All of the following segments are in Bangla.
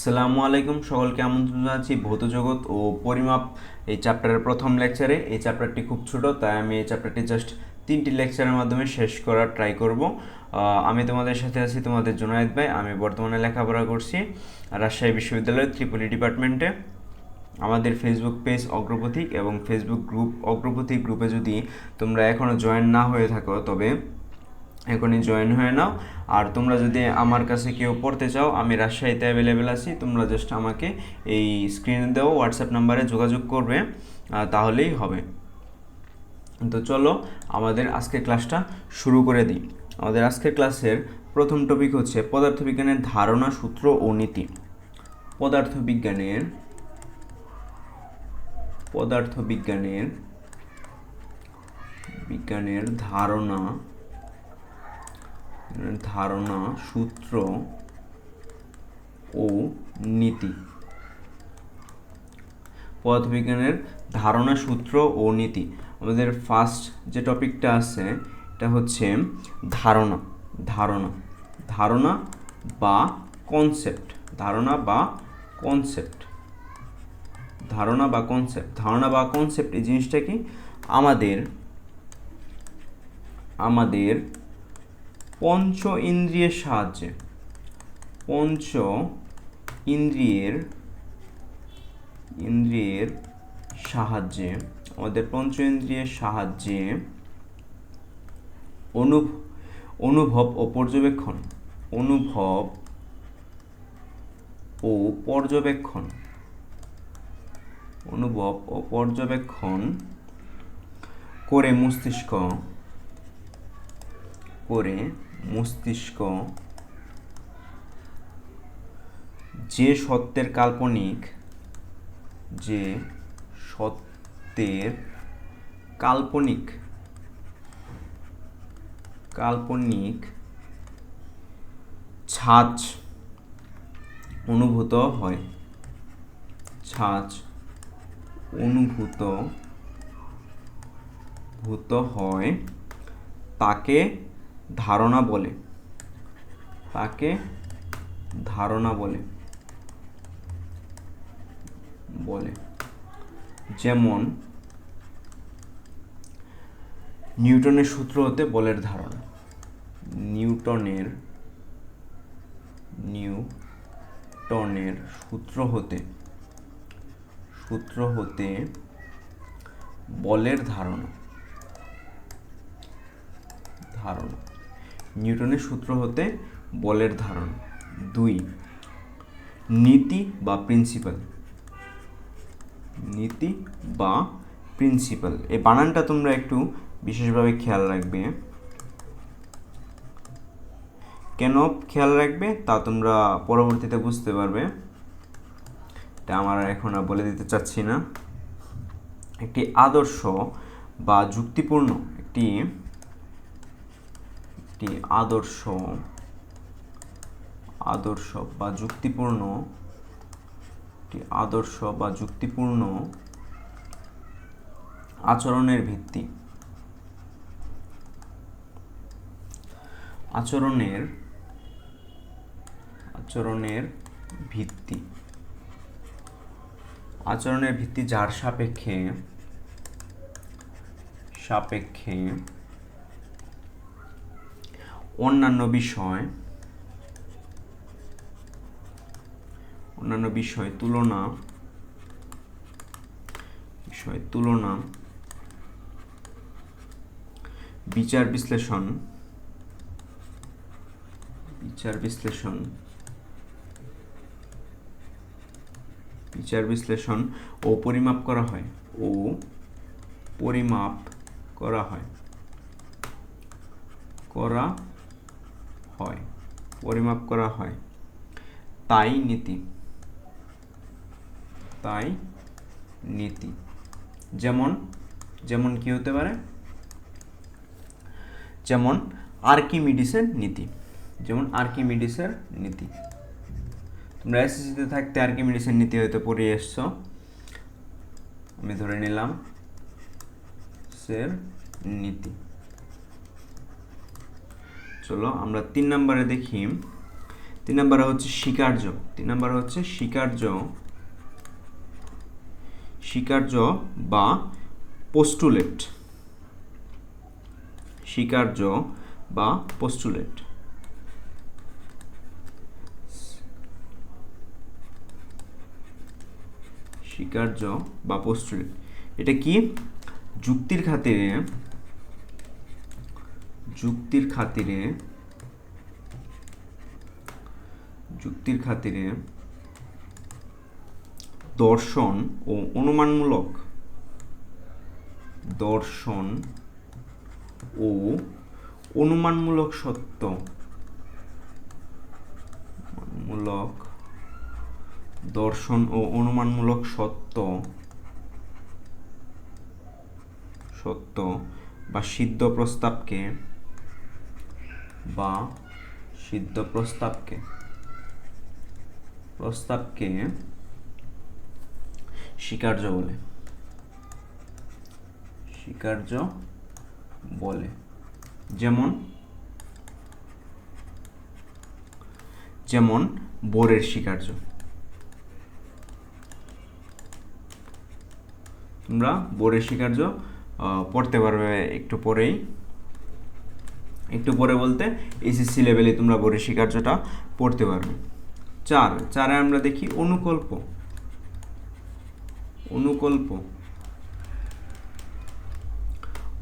আসসালামু আলাইকুম, সকলকে আমন্ত্রণ জানাচ্ছি ভৌত জগৎ ও পরিমাপ এই চ্যাপ্টারের প্রথম লেকচারে। এই চ্যাপ্টারটি খুব ছোট, তাই আমি এই চ্যাপ্টারটি জাস্ট 3টি লেকচারের মাধ্যমে শেষ করার ট্রাই করব। আমি তোমাদের সাথে আছি, তোমাদের জুনায়েদ ভাই। আমি বর্তমানে লেখাপড়া করছি রাজশাহী বিশ্ববিদ্যালয়ের ত্রিপলি ডিপার্টমেন্টে। আমাদের ফেসবুক পেজ অগ্রপথিক এবং ফেসবুক গ্রুপ অগ্রপথিক গ্রুপে যদি তোমরা এখনও জয়েন না হয়ে থাকো তবে এখনই জয়েন হয়ে নাও। আর তোমরা যদি আমার কাছে কেউ পড়তে চাও, আমি রাজশাহীতে অ্যাভেলেবেল আছি। তোমরা জাস্ট আমাকে এই স্ক্রিনে দেওয়া হোয়াটসঅ্যাপ নাম্বারে যোগাযোগ করবে, তাহলেই হবে। তো চলো আমাদের আজকের ক্লাসটা শুরু করে দিই। আমাদের আজকের ক্লাসের প্রথম টপিক হচ্ছে পদার্থবিজ্ঞানের ধারণা, সূত্র ও নীতি। পদার্থবিজ্ঞানের ধারণা, সূত্র ও নীতি। পদার্থবিজ্ঞানের ধারণা, সূত্র ও নীতি। আমাদের ফার্স্ট যে টপিকটা আছে এটা হচ্ছে ধারণা বা কনসেপ্ট। ধারণা বা কনসেপ্ট এই জিনিসটা কি? আমাদের পঞ্চ ইন্দ্রিয়ের সাহায্যে অনুভব ও পর্যবেক্ষণ করে মস্তিষ্ক যে সত্যের কাল্পনিক ছাঁচ অনুভূত হয় তাকে ধারণা বলে। যেমন নিউটনের সূত্র হতে বলের ধারণা। নিউটনের সূত্র হতে বলের ধারণা। নিউটনের সূত্র হতে বলের ধারণা। 2, নীতি বা প্রিন্সিপাল। এই বানানটা তোমরা একটু বিশেষভাবে খেয়াল রাখবে। কেন খেয়াল রাখবে তা তোমরা পরবর্তীতে বুঝতে পারবে, এটা আমার এখন আর বলে দিতে চাচ্ছি না। একটি আদর্শ বা যুক্তিপূর্ণ আচরণের ভিত্তি। আচরণের ভিত্তি যার সাপেক্ষে অন্যান্য বিষয় তুলনা বিচার বিশ্লেষণ ও পরিমাপ করা হয় তাই নীতি। যেমন কি হতে পারে? যেমন আর্কিমিডিসের নীতি। তোমরা এসএসসিতে থাকতে আর্কিমিডিসের নীতি হয়তো পড়ে এসছো, আমি ধরে নিলাম নীতি। চলো আমরা 3 নম্বরে দেখি 3 নম্বরে হচ্ছে স্বীকার্য। 3 নম্বরে হচ্ছে স্বীকার্য, স্বীকার্য বা পোস্টুলেট, স্বীকার্য বা পোস্টুলেট। স্বীকার্য বা পোস্টুলেট এটা কি? যুক্তির খাতিরে, যুক্তির খাতিরে, যুক্তির খাতিরে দর্শন ও অনুমানমূলক, দর্শন ও অনুমানমূলক সত্য, মূলক দর্শন ও অনুমানমূলক সত্য, সত্য বা সিদ্ধ প্রস্তাবকে, বা সিদ্ধ প্রস্তাবকে, প্রস্তাবকে স্বীকার্য বলে, স্বীকার্য বলে। যেমন, যেমন বোরের স্বীকার্য। তোমরা বোরের স্বীকার্য পড়তে পারবে একটু পরেই, একটু পরে বলতে এইচএসসি লেভেলে তোমরা বোরের স্বীকার্যটা পড়তে পারবে। 4 আমরা দেখি অনুকল্প। অনুকল্প,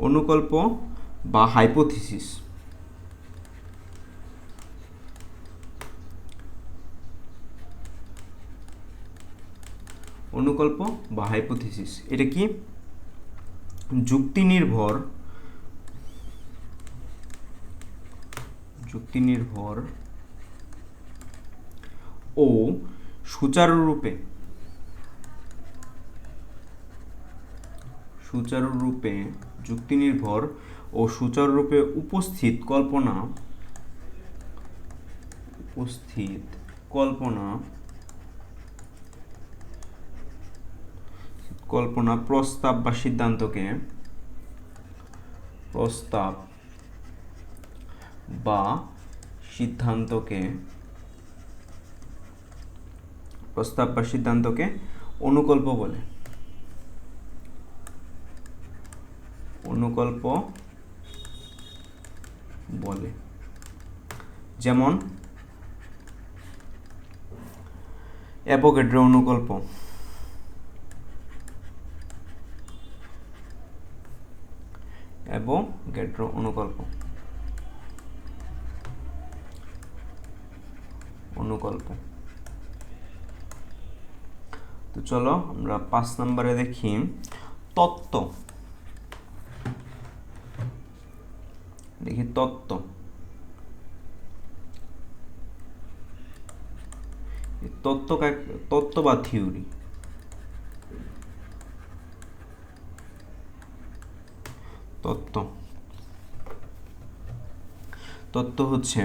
অনুকল্প বা হাইপোথিসিস। অনুকল্প বা হাইপোথিসিস এটা কি? যুক্তি নির্ভর, যুক্তি নির্ভর ও সুচারুরূপে, সুচারুরূপে যুক্তি নির্ভর ও সুচারুরূপে উপস্থিত কল্পনা, উপস্থিত কল্পনা, কল্পনা প্রস্তাব বা সিদ্ধান্তকে, প্রস্তাব বা সিদ্ধান্তকে, প্রস্তাব বা সিদ্ধান্তকে অনুকল্প বলে। অনুকল্প বলে। যেমন অ্যাভোগাড্রো অনুকল্প, অ্যাভোগাড্রো অনুকল্প, অনুকল্প। তো চলো আমরা 5 নম্বরে দেখি তত্ত্ব। দেখি তত্ত্ব। তত্ত্ব বা থিওরি। তত্ত্ব, তত্ত্ব হচ্ছে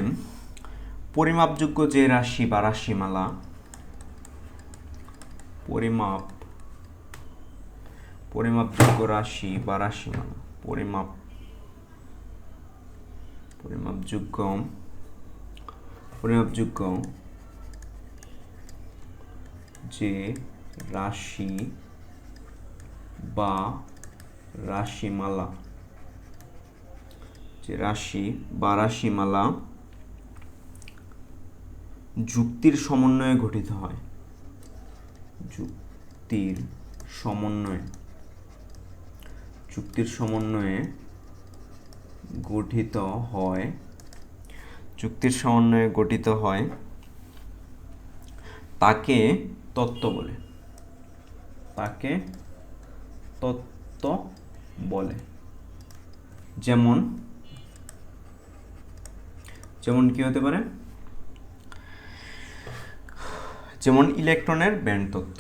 পরিমাপযোগ্য যে রাশি বা রাশিমালা, পরিমাপযোগ্য রাশি বা রাশিমালা, পরিমাপযোগ্য যে রাশি বা রাশিমালা, যে রাশি বা রাশিমালা যুক্তির সমন্বয়ে গঠিত হয়, যুক্তির সমন্বয়ে, যুক্তির সমন্বয়ে গঠিত হয়, যুক্তির সমন্বয়ে গঠিত হয় তাকে তত্ত্ব বলে, তাকে তত্ত্ব বলে। যেমন, যেমন কি হতে পারে? যেমন ইলেকট্রনের ব্যান্ড তত্ত্ব,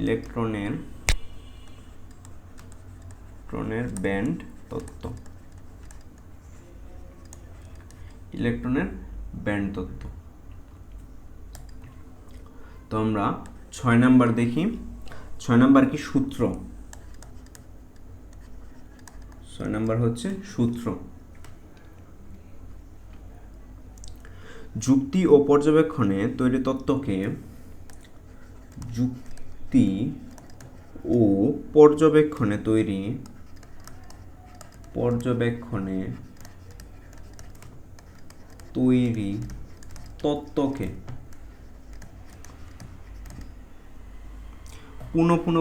ইলেকট্রনের ব্যান্ড তত্ত্ব, ইলেকট্রনের ব্যান্ড তত্ত্ব। তো আমরা 6 নাম্বার দেখি। 6 নাম্বার কি? সূত্র। 6 নাম্বার হচ্ছে সূত্র। যুক্তি ও পর্যবেক্ষণে তৈরি তত্ত্বকে যুক্তি ও পর্যবেক্ষণে তৈরি তত্ত্বকে পুনঃ পুনঃ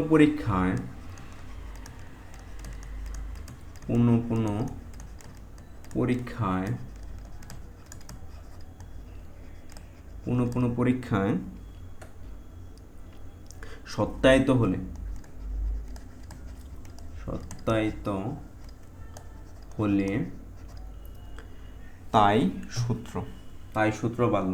পরীক্ষায় সত্যায়িত হলে তাই সূত্র বাল্য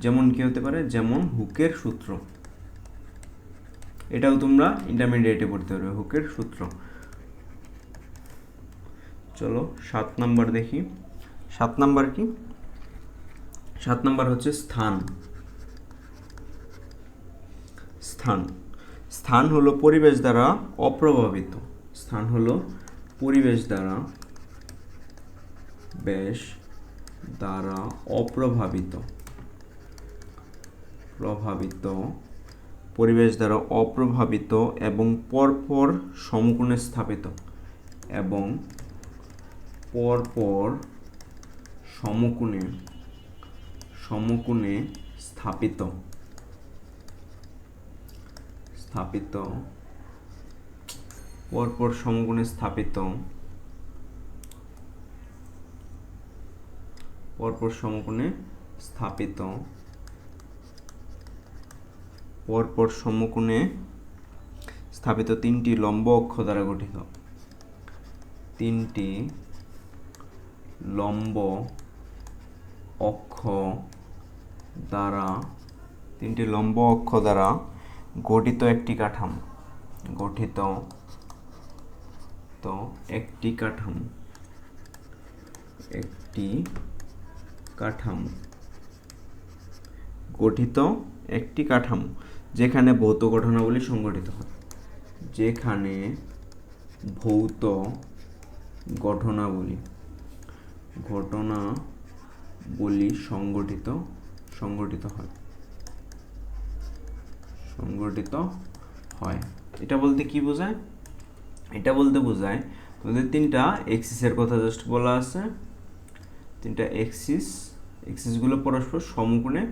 যেমন কি হতে পারে, যেমন হুকের সূত্র, এটাও তোমরা ইন্টারমিডিয়েটে পড়তে পারবে, হুকের সূত্র। চলো 7 নাম্বার দেখি। 7 নাম্বার কি? 7 নাম্বার হচ্ছে স্থান। স্থান হলো পরিবেশ দ্বারা অপ্রভাবিত। পরিবেশ দ্বারা অপ্রভাবিত এবং পরপর সমকোণে স্থাপিত। তিনটি লম্ব অক্ষ দ্বারা গঠিত। তিনটি লম্ব অক্ষ দ্বারা গঠিত একটি কাঠামো। গঠিত একটি কাঠামো যেখানে ভৌত ঘটনাবলী সংঘটিত হয়। সংঘটিত হয়। এটা বলতে কি বোঝায়? এটা বলতে বোঝায় তোমাদের তিনটা এক্সিসের কথা জাস্ট বলা আছে। তিনটা এক্সিসগুলো পরস্পর সমকোণে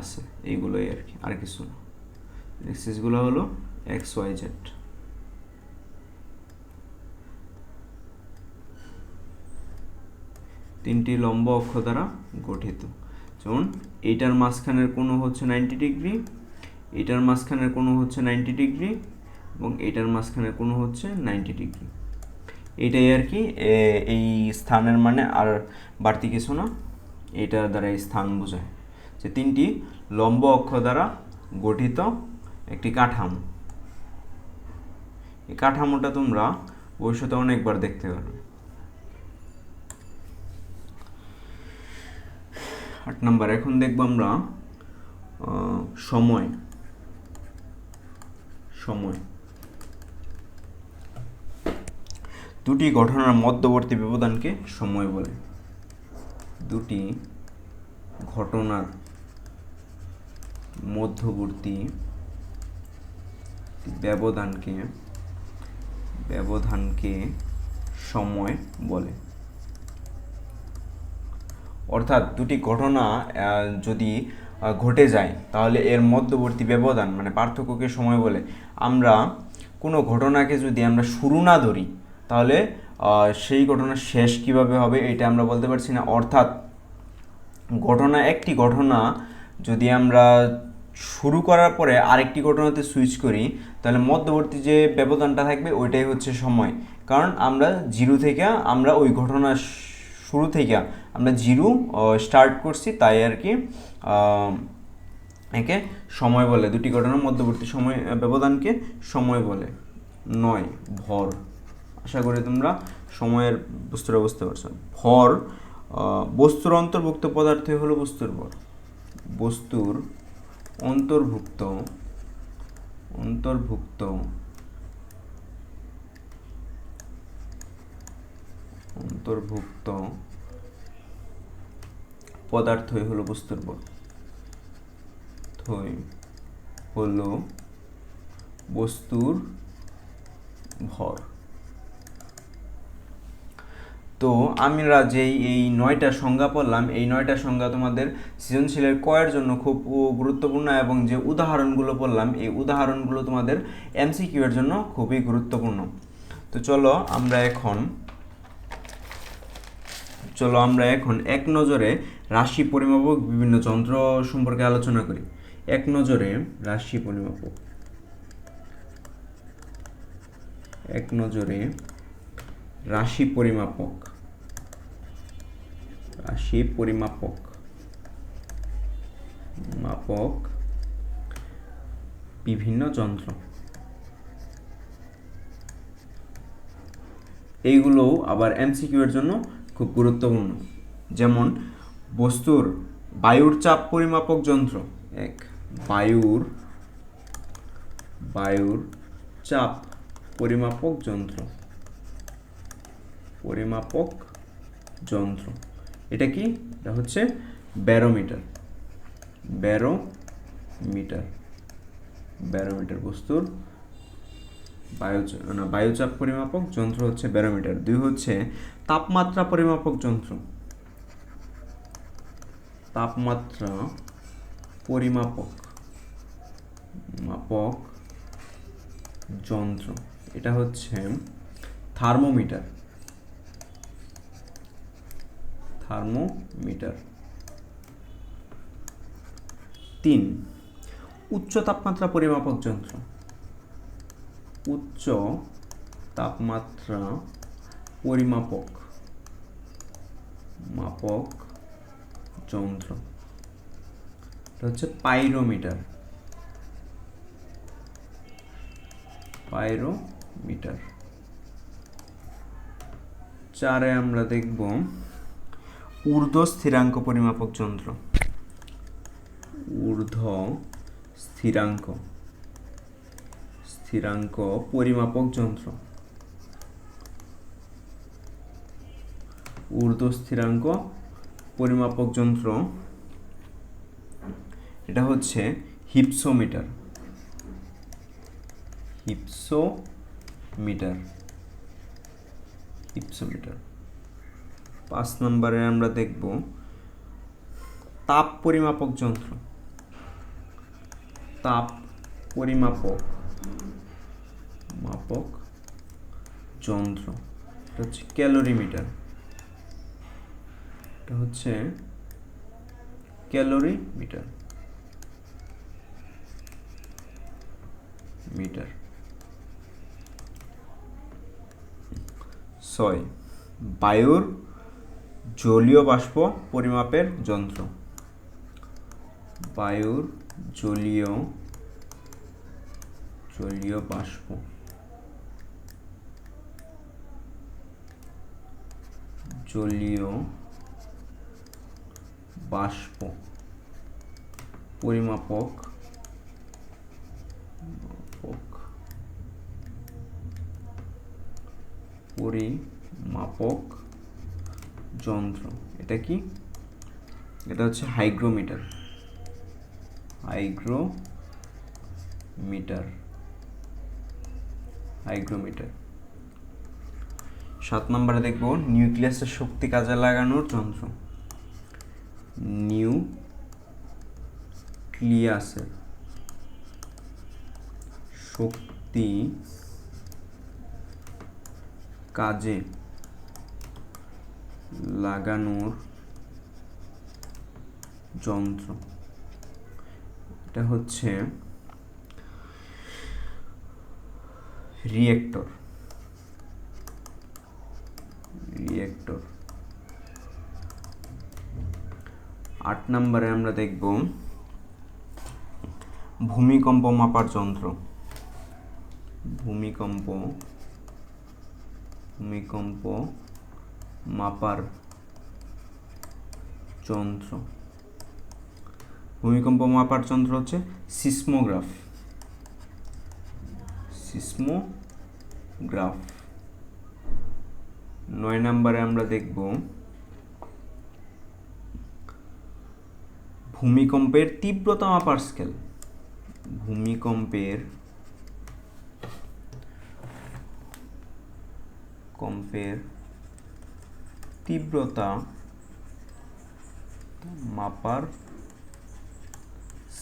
আছে, এইগুলোই আর কি, আর কিছু না। এক্সিসগুলো হলো এক্স ওয়াই জেড। তিনটি লম্ব অক্ষ দ্বারা গঠিত। যেমন এইটার মাঝখানের কোণ হচ্ছে 90 ডিগ্রি, এইটার মাঝখানের কোণ হচ্ছে 90 ডিগ্রি এবং এইটার মাঝখানের কোণ হচ্ছে 90 ডিগ্রি। এইটাই আর কি এই স্থানের মানে, আর বাড়তি কিছু না। এইটার দ্বারা এই স্থান বোঝায় যে তিনটি লম্ব অক্ষ দ্বারা গঠিত একটি কাঠামো। এই কাঠামোটা তোমরা ভবিষ্যতে অনেকবার দেখতে পারবে। 8 নাম্বার। এখন দেখব আমরা সময়। দুটি ঘটনার মধ্যবর্তী ব্যবধানকে সময় বলে। দুটি ঘটনার মধ্যবর্তী ব্যবধানকে সময় বলে। অর্থাৎ দুটি ঘটনা যদি ঘটে যায় তাহলে এর মধ্যবর্তী ব্যবধান মানে পার্থক্যকে সময় বলে। আমরা কোনো ঘটনাকে যদি আমরা শুরু না ধরি তাহলে সেই ঘটনার শেষ কিভাবে হবে এটা আমরা বলতে পারছি না। অর্থাৎ একটি ঘটনা যদি আমরা শুরু করার পরে আরেকটি ঘটনাতে সুইচ করি, তাহলে মধ্যবর্তী যে ব্যবধানটা থাকবে ওইটাই হচ্ছে সময়। কারণ আমরা জিরো থেকে আমরা ওই ঘটনা শুরু থেকে আমরা জিরো স্টার্ট করছি, তাই আর কি একে সময় বলে। দুটি ঘটনার মধ্যবর্তী সময় ব্যবধানকে সময় বলে। 9 ভর। আশা করি তোমরা সময়ের বস্তুটা বুঝতে পারছো। ভর বস্তুর অন্তর্ভুক্ত পদার্থই হলো বস্তুর ভর। বস্তুর অন্তর্ভুক্ত অন্তর্ভুক্ত অন্তর্ভুক্ত পদার্থই হলো বস্তুর ভর। হলো বস্তুর ভর। তো আমরা যেই এই 9টা সংজ্ঞা পড়লাম, এই 9টা সংজ্ঞা তোমাদের সৃজনশীলের কয়ের জন্য খুব গুরুত্বপূর্ণ, এবং যে উদাহরণগুলো পড়লাম এই উদাহরণগুলো তোমাদের এমসিকিউ এর জন্য খুবই গুরুত্বপূর্ণ। তো চলো আমরা এখন এক নজরে রাশি পরিমাপক বিভিন্ন যন্ত্র সম্পর্কে আলোচনা করি। এক নজরে রাশি পরিমাপক। এক নজরে রাশি পরিমাপক। রাশি পরিমাপক মাপক বিভিন্ন যন্ত্র। এইগুলোও আবার এমসিকিউ এর জন্য খুব গুরুত্বপূর্ণ। যেমন বস্তুর বায়ুর চাপ পরিমাপক যন্ত্র। এক বায়ুর চাপ পরিমাপক যন্ত্র। এটা কি? এটা হচ্ছে ব্যারোমিটার। ব্যারোমিটার বস্তুর বায়ুচাপ পরিমাপক যন্ত্র হচ্ছে ব্যারোমিটার। 2 হচ্ছে তাপমাত্রা পরিমাপক যন্ত্র। তাপমাত্রা পরিমাপক যন্ত্র, এটা হচ্ছে থার্মোমিটার। 3 উচ্চ তাপমাত্রা পরিমাপক যন্ত্র। উচ্চ তাপমাত্রা পরিমাপক যন্ত্র, এটা হচ্ছে পাইরোমিটার। 4 আমরা দেখব ঊর্ধ্ব স্থিরাঙ্ক পরিমাপক যন্ত্র। ঊর্ধ্ব স্থিরাঙ্ক পরিমাপক যন্ত্র। ঊর্ধ্ব স্থিরাঙ্ক পরিমাপক যন্ত্র, এটা হচ্ছে হিপসোমিটার। 5 নম্বরে আমরা দেখব তাপ পরিমাপক যন্ত্র। তাপ পরিমাপক যন্ত্র, এটা হচ্ছে ক্যালোরিমিটার। মিটার। 6 বায়ুর জলীয় বাষ্প পরিমাপের যন্ত্র। বায়ুর জলীয় বাষ্প পরিমাপক যন্ত্র, এটা কি? এটা হচ্ছে হাইগ্রোমিটার। 7 নম্বরে দেখব নিউক্লিয়াসের শক্তি কাজে লাগানোর যন্ত্র। নিউক্লিয়াসের শক্তি কাজে লাগানোর যন্ত্র, এটা হচ্ছে রিয়েক্টর। 8 নম্বরে আমরা দেখব ভূমিকম্প মাপার যন্ত্র। ভূমিকম্প মাপার যন্ত্র। ভূমিকম্প মাপার যন্ত্র হচ্ছে সিসমোগ্রাফ। 9 নম্বরে আমরা দেখব ভূমিকম্পের তীব্রতা মাপার স্কেল। ভূমিকম্পের তীব্রতা মাপার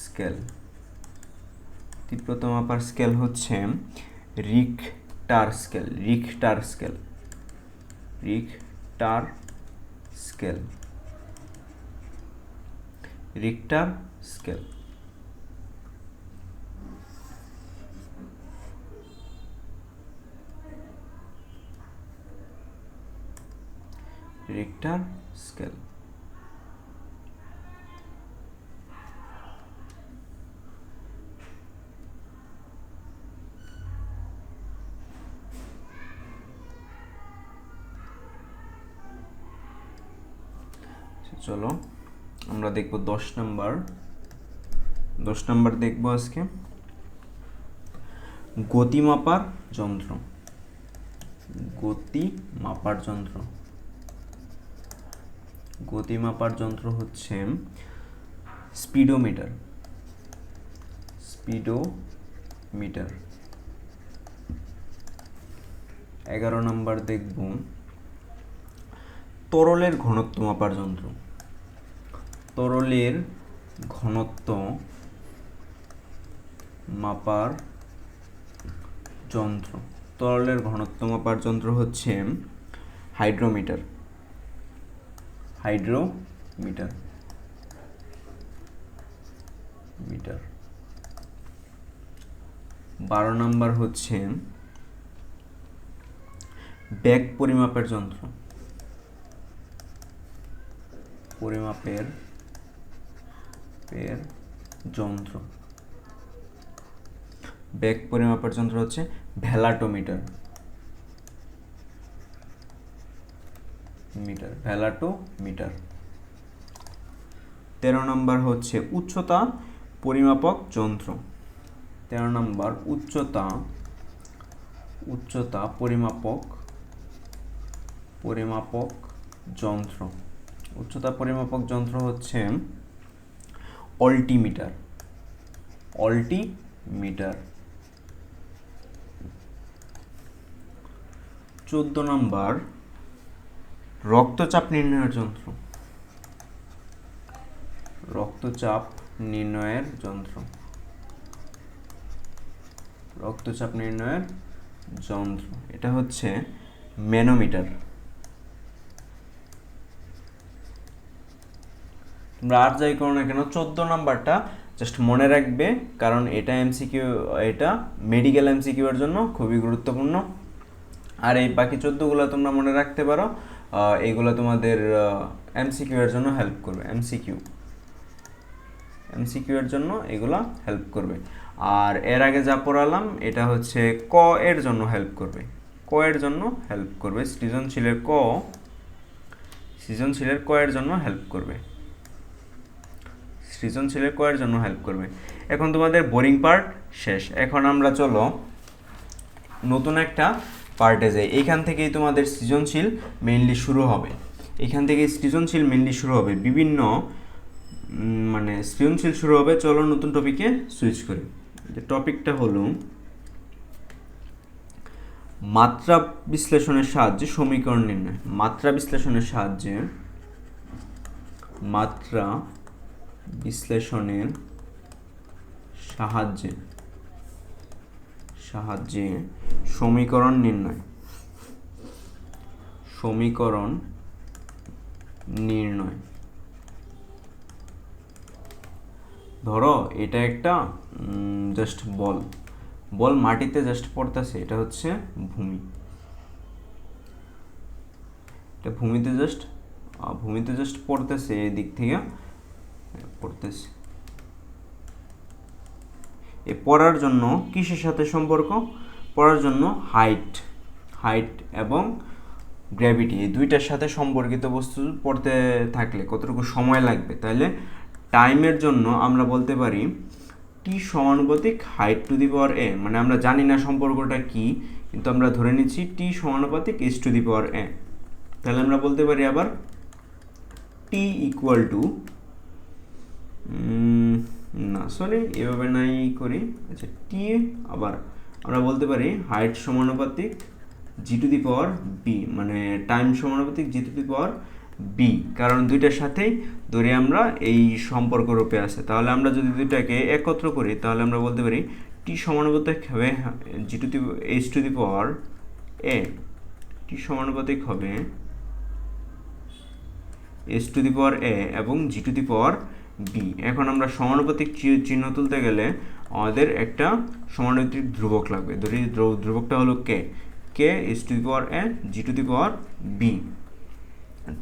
স্কেল। তীব্রতা মাপার স্কেল হচ্ছে রিখটার স্কেল। চলো আমরা দেখব 10 নম্বর দেখব আজকে গতি মাপার যন্ত্র। গতি মাপার যন্ত্র হচ্ছে স্পিডোমিটার। 11 নম্বর দেখব তরলের ঘনত্ব মাপার যন্ত্র। তরলের ঘনত্ব মাপার যন্ত্র হচ্ছে হাইড্রোমিটার। 12 নম্বর হচ্ছে বেগ পরিমাপের যন্ত্র। বেগ পরিমাপের যন্ত্র হচ্ছে ভ্যালাটোমিটার। 13 নম্বর হচ্ছে উচ্চতা পরিমাপক যন্ত্র। 13 নম্বর উচ্চতা পরিমাপক যন্ত্র। উচ্চতা পরিমাপক যন্ত্র হচ্ছে অল্টিমিটার। 14 নম্বর রক্তচাপ নির্ণয়ের যন্ত্র। এটা হচ্ছে ম্যানোমিটার। তোমরা আর যাই করো না কেন 14 নাম্বারটা জাস্ট মনে রাখবে, কারণ এটা এমসিকিউ, এটা মেডিকেল এমসিকিউ এর জন্য খুবই গুরুত্বপূর্ণ। আর এই বাকি 14গুলো তোমরা মনে রাখতে পারো, এইগুলো তোমাদের এমসিকিউ এর জন্য হেল্প করবে। এমসিকিউ এর জন্য এগুলো হেল্প করবে। আর এর আগে যা পড়ালাম এটা হচ্ছে ক এর জন্য হেল্প করবে। সৃজনশীলের ক এর জন্য হেল্প করবে। এখন তোমাদের বোরিং পার্ট শেষ। এখন আমরা চলো নতুন একটা পার্টে যাই। এইখান থেকেই তোমাদের সৃজনশীল মেইনলি শুরু হবে। বিভিন্ন সৃজনশীল শুরু হবে। চলো নতুন টপিকে সুইচ করি। টপিকটা হলো মাত্রা বিশ্লেষণের সাহায্যে সমীকরণ নির্ণয়। মাত্রা বিশ্লেষণের সাহায্যে সমীকরণ নির্ণয়। ধরো এটা একটা জাস্ট বল, বল মাটিতে জাস্ট পড়তেছে, এটা হচ্ছে ভূমি, এটা ভূমিতে জাস্ট পড়তেছে, এই দিক থেকে পড়তেছে। এ পড়ার জন্য কিসের সাথে সম্পর্ক? পড়ার জন্য হাইট এবং গ্র্যাভিটি, এই দুইটার সাথে সম্পর্কিত বস্তু পড়তে থাকলে কতটুকু সময় লাগবে, তাহলে টাইমের জন্য আমরা বলতে পারি টি সমানুপাতিক হাইট টু দি পাওয়ার এ, মানে আমরা জানি না সম্পর্কটা কি, কিন্তু আমরা ধরে নিচ্ছি টি সমানুপাতিক এস টু দি পাওয়ার এ। তাহলে আমরা বলতে পারি আবার টি ইকুয়াল টু, না সরি এভাবে নাই করি, আচ্ছা টি, আবার আমরা বলতে পারি হাইট সমানুপাতিক জি টু দি পাওয়ার বি, মানে টাইম সমানুপাতিক জি টু দি পাওয়ার বি, কারণ দুইটার সাথেই ধরে আমরা এই সম্পর্ক রূপে আছে। তাহলে আমরা যদি দুইটাকে একত্র করি তাহলে আমরা বলতে পারি টি সমানুপাতিক হবে G to the H to the power A, T সমানুপাতিক হবে এস টু দি পাওয়ার এ এবং G to the power B. এখন আমরা সমানুপাতিক চিহ্ন তুলতে গেলে আমাদের একটা সমানুপাতিক ধ্রুবক লাগবে, ধরি ধ্রুবকটা হলো K S to the power A G to the power B.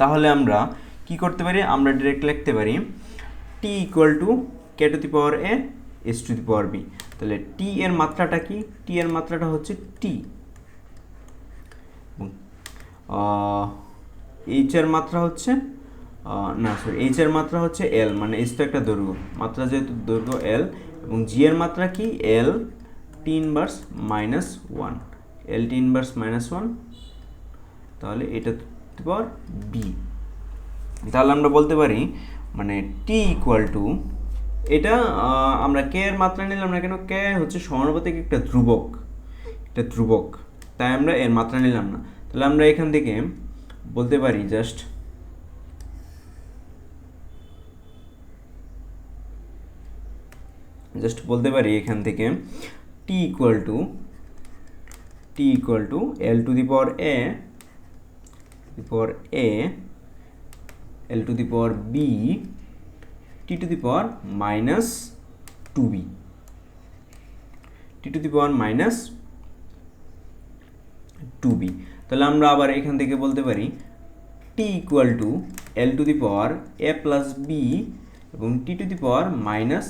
তাহলে আমরা কি করতে পারি? আমরা ডিরেক্ট লিখতে পারি T equal to K to the power A S to the power B. তাহলে টি এর মাত্রাটা কি? টি এর মাত্রাটা হচ্ছে টি, এইচ এর মাত্রা হচ্ছে না সরি এইচ এর মাত্রা হচ্ছে এল, মানে এইচ তো একটা দৈর্ঘ্য, মাত্রা যেহেতু দৈর্ঘ্য এল, এবং জি এর মাত্রা কি? এল টি ইনভার্স মাইনাস ওয়ান, এল টি ইনভার্স মাইনাস ওয়ান, তাহলে এটা পাওয়ার বি। তাহলে আমরা বলতে পারি মানে টি ইকুয়াল টু, এটা আমরা কে এর মাত্রা নিলাম না কেন, কে হচ্ছে সমানুপাতিক একটা ধ্রুবক, তাই আমরা এর মাত্রা নিলাম না। তাহলে আমরা এখান থেকে বলতে পারি জাস্ট বলতে পারি এখান থেকে T equal to L to the power A L to the power B T to the power minus two B, T to the power minus two B. তাহলে আমরা আবার এখান থেকে বলতে পারি T equal to L to the power A plus B এবং T to the power minus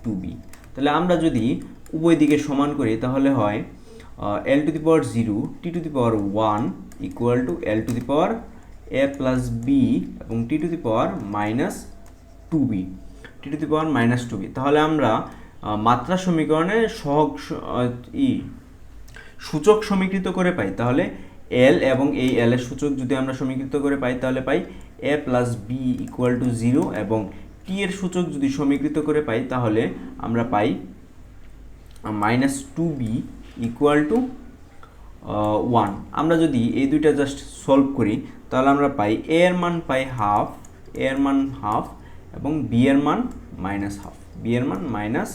two B. তাহলে আমরা যদি উভয় দিকে সমান করি তাহলে হয় L to the power zero T to the power one equal to L to the power A plus B এবং T to the power minus two B, T to the power minus two B. তাহলে আমরা মাত্রা সমীকরণে সূচক সমীকৃত করে পাই, তাহলে এল এবং এই এল এর সূচক যদি আমরা সমীকৃত করে পাই তাহলে পাই A plus B equal to zero, এবং টি এর সূচক যদি সমীকৃত করে পাই তাহলে আমরা পাই minus two B equal to one. আমরা যদি এই দুইটা জাস্ট সলভ করি তাহলে আমরা পাই এ এর মান পাই হাফ, এ এর মান হাফ এবং বি এর মান মাইনাস হাফ, বি এর মান মাইনাস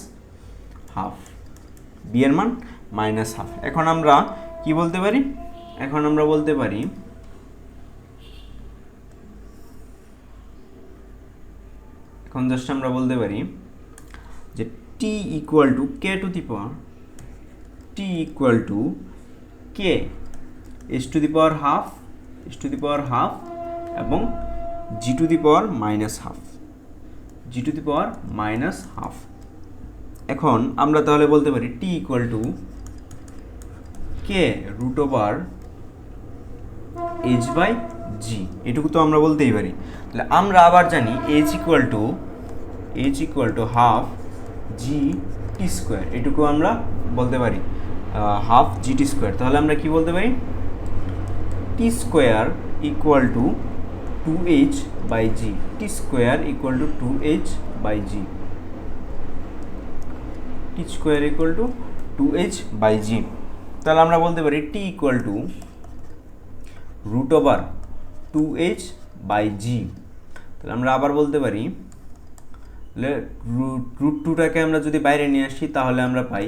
হাফ, বি এর মান মাইনাস হাফ। এখন আমরা কি বলতে পারি? এখন আমরা বলতে পারি এখন জাস্ট আমরা বলতে পারি যে T equal to K to the power T equal to K S to the power half এবং G to the power minus half, G to the power minus half. এখন আমরা তাহলে বলতে পারি T equal to K root over H by G, এটুকু তো আমরা বলতেই পারি। তাহলে আমরা আবার জানি H equal to half G T square, এটুকু আমরা বলতে পারি হাফ জি টি স্কোয়ার। তাহলে আমরা কি বলতে পারি? T square equal to two H by G, T square equal to two H by G, T square equal to two H by G. তাহলে আমরা বলতে পারি T equal to root over two H by G. তাহলে আমরা আবার বলতে পারি, তাহলে রুট টুটাকে আমরা যদি বাইরে নিয়ে আসি তাহলে আমরা পাই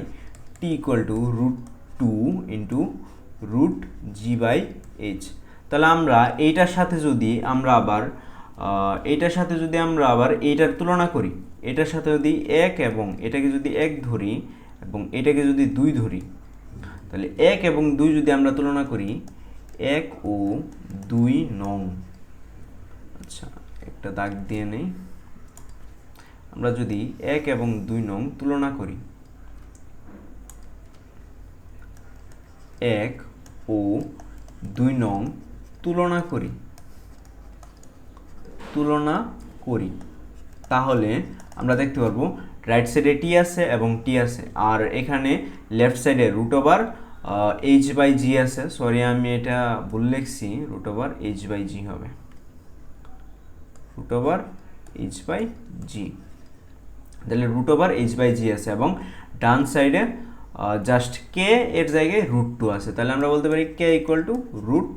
T equal to root two into root G by H. তাহলে আমরা এইটার সাথে যদি আমরা আবার এইটার তুলনা করি, এটার সাথে যদি 1 এবং এটাকে যদি 1 ধরি এবং এটাকে যদি 2 ধরি, তাহলে 1 এবং 2 যদি আমরা তুলনা করি, 1 ও 2 নং, আচ্ছা একটা দাগ দিয়ে নেই, আমরা যদি 1 এবং 2 নং তুলনা করি, 1 ও 2 নং তুলনা করি, তাহলে আমরা দেখতে পারবো রাইট সাইডে টি আছে এবং টি আছে, আর এখানে লেফট সাইডে রুট ওভার এইচ বাই জি আছে। সরি আমি এটা ভুল লিখছি, রুট ওভার এইচ বাই জি হবে, root over H by G, তাহলে রুট ওভার এইচ বাই জি আছে এবং ডান সাইডে জাস্ট কে এর জায়গায় রুট টু আছে, তাহলে আমরা বলতে পারি K equal to root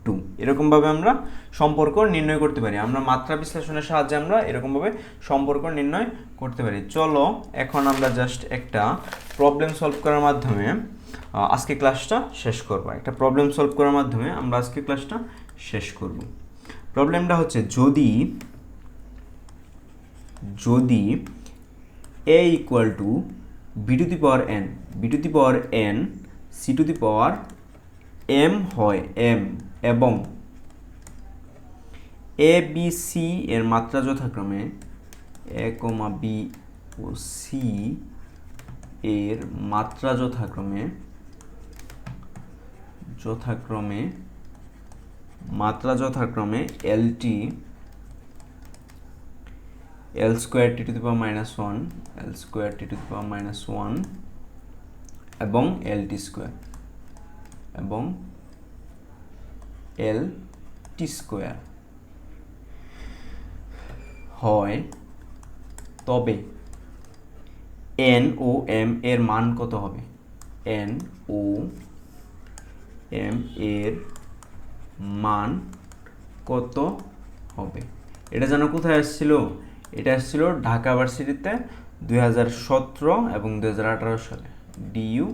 two. এরকমভাবে আমরা সম্পর্ক নির্ণয় করতে পারি, আমরা মাত্রা বিশ্লেষণের সাহায্যে আমরা এরকমভাবে সম্পর্ক নির্ণয় করতে পারি। চলো এখন আমরা জাস্ট একটা প্রবলেম সলভ করার মাধ্যমে আজকে ক্লাসটা শেষ করব। একটা প্রবলেম সলভ করার মাধ্যমে আমরা আজকে ক্লাসটা শেষ করব। প্রবলেমটা হচ্ছে যদি a equal to b two the power n c two the power m হয়, m এবং a b c এর মাত্রা যথাক্রমে a, b ও c এর মাত্রা যথাক্রমে lt l square t to the power -1 l square t to the power -1 এবং lt স্কোয়ার এবং lt স্কোয়ার হয়, তবে n ও m এর মান কত হবে? n ও m এর মান কত হবে? এটা যেন কোথায় আসছিল? এটা আসছিল ঢাকা ভার্সিটিতে 2017 এবং 2018 সালে, ডিইউ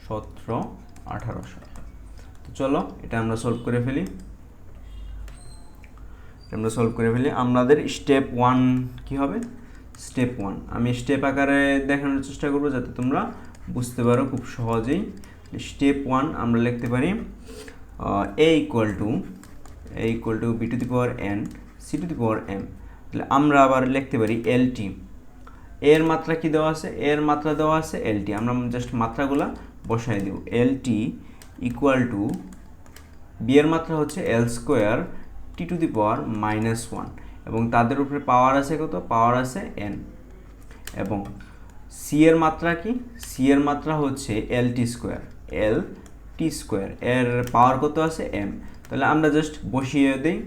17-18 সালে। তো চলো এটা আমরা সলভ করে ফেলি। আমাদের স্টেপ 1 কি হবে? স্টেপ 1 আমি স্টেপ আকারে দেখানোর চেষ্টা করব যাতে তোমরা বুঝতে পারো খুব সহজেই। স্টেপ 1 আমরা লিখতে পারি a equal to b two the power n c two the power m। তাহলে আমরা আবার লিখতে পারি lt, এর মাত্রা কি দেওয়া আছে? এর মাত্রা দেওয়া আছে lt, আমরা জাস্ট মাত্রাগুলা বসাই দেব। lt ইকুয়াল টু b এর মাত্রা হচ্ছে l square t to the power -1 এবং তাদের উপরে পাওয়ার আছে কত? পাওয়ার আছে n, এবং c এর মাত্রা কি? c এর মাত্রা হচ্ছে lt স্কোয়ার, এর পাওয়ার কত আছে? m। তাহলে আমরা জাস্ট বসিয়ে দেই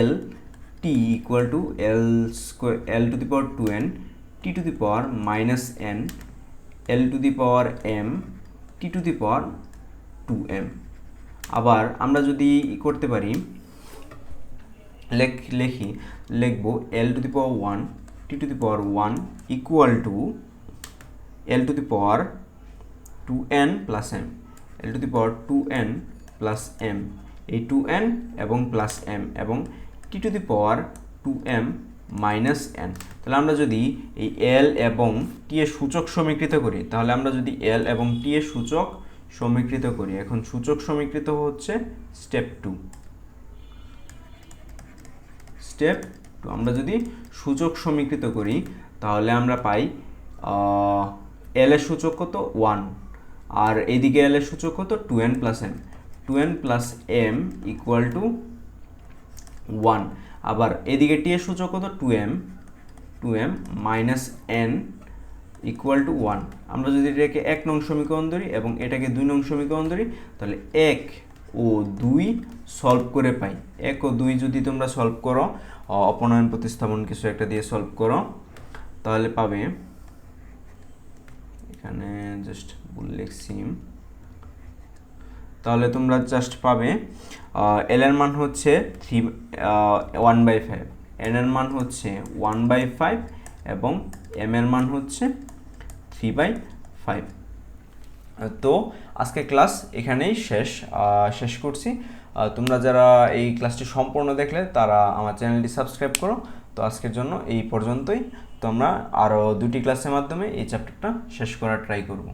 lt equal two l two the power 2n t to the power -n l two the power m t to the power 2m। আবার আমরা যদি করতে পারি, লিখবো l two the power 1 t to the power 1 equal to l two the power 2n plus m, l two the power 2n plus m, এই 2n এবং প্লাস m এবং t to the power 2m minus n। তাহলে আমরা যদি এই l এবং t এর সূচক সমীকৃত করি, তাহলে আমরা যদি l এবং t এর সূচক সমীকৃত করি, এখন সূচক সমীকৃত হচ্ছে স্টেপ 2। আমরা যদি সূচক সমীকৃত করি তাহলে আমরা পাই l এর সূচক কত? 1, আর এইদিকে l এর সূচক কত? 2n plus m equal to 1, আবার এদিকে t এর সূচক কত? 2m minus n equal to 1। আমরা যদি এটাকে 1 নং সমীকরণ ধরি এবং এটাকে 2 নং সমীকরণ ধরি, তাহলে 1 ও 2 সলভ করে পাই। 1 ও 2 যদি তোমরা সলভ করো, অপনয়ন প্রতিস্থাপন কিছু একটা দিয়ে সলভ করো, তাহলে পাবে, এখানে জাস্ট ভুল লিখছি, তাহলে তোমরা জাস্ট পাবে l এর মান হচ্ছে 1/5, n এর মান হচ্ছে 1/5 এবং m এর মান হচ্ছে 3/5। তো আজকে ক্লাস এখানেই শেষ করছি। তোমরা যারা এই ক্লাসটি সম্পূর্ণ দেখলে তারা আমার চ্যানেলটি সাবস্ক্রাইব করো। তো আজকের জন্য এই পর্যন্তই। তো আমরা আরও 2টি ক্লাসের মাধ্যমে এই চ্যাপ্টারটা শেষ করার ট্রাই করব।